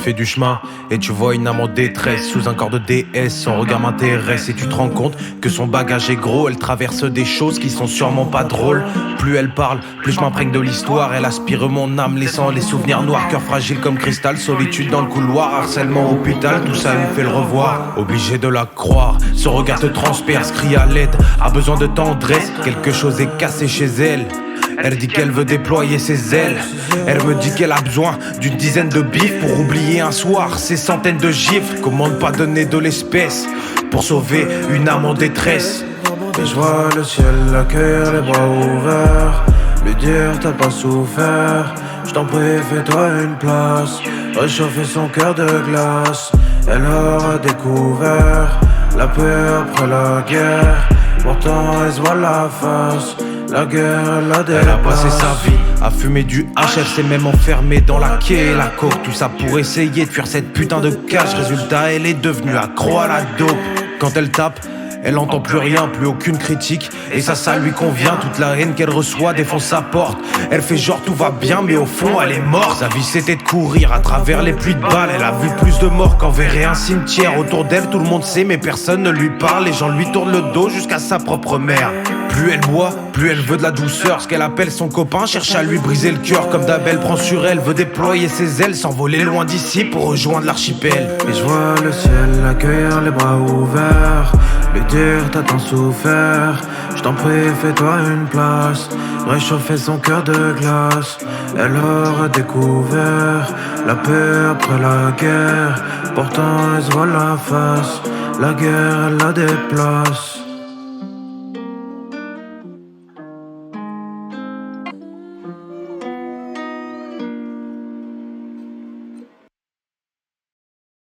fais du chemin et tu vois une âme en détresse sous un corps de déesse, son regard m'intéresse et tu te rends compte que son bagage est gros. Elle traverse des choses qui sont sûrement pas drôles. Plus elle parle, plus je m'imprègne de l'histoire. Elle aspire mon âme, laissant les souvenirs noirs. Cœur fragile comme cristal, solitude dans le couloir, harcèlement, hôpital, tout ça me fait le revoir. Obligé de la croire, son regard te transperce, crie à l'aide, a besoin de tendresse. Quelque chose est cassé chez elle. Elle dit qu'elle veut déployer ses ailes. Elle me dit qu'elle a besoin d'une dizaine de bifs pour oublier un soir ces centaines de gifles. Comment ne pas donner de l'espèce pour sauver une âme en détresse? Et je vois le ciel l'accueillir les bras ouverts, lui dire t'as pas souffert, je t'en prie fais-toi une place, réchauffer son cœur de glace. Elle aura découvert la paix après la guerre, pourtant elle se voit la face. La guerre, elle a passé sa vie à fumer du hache. Elle s'est même enfermée dans la quai et la coke. Tout ça pour essayer de fuir cette putain de cage. Résultat, elle est devenue accro à la dope. Quand elle tape, elle entend plus rien, plus aucune critique. Et ça lui convient, toute la haine qu'elle reçoit défonce sa porte. Elle fait genre tout va bien, mais au fond elle est morte. Sa vie c'était de courir à travers les pluies de balles. Elle a vu plus de morts qu'enverrait un cimetière. Autour d'elle tout le monde sait mais personne ne lui parle. Les gens lui tournent le dos jusqu'à sa propre mère. Plus elle boit, plus elle veut de la douceur. Ce qu'elle appelle son copain cherche à lui briser le cœur. Comme d'hab elle prend sur elle, veut déployer ses ailes, s'envoler loin d'ici pour rejoindre l'archipel. Et je vois le ciel accueillir les bras ouverts, lui dire t'as tant souffert, je t'en prie fais-toi une place, réchauffer son cœur de glace. Elle aura découvert la paix après la guerre, pourtant elle se voit la face. La guerre elle la déplace.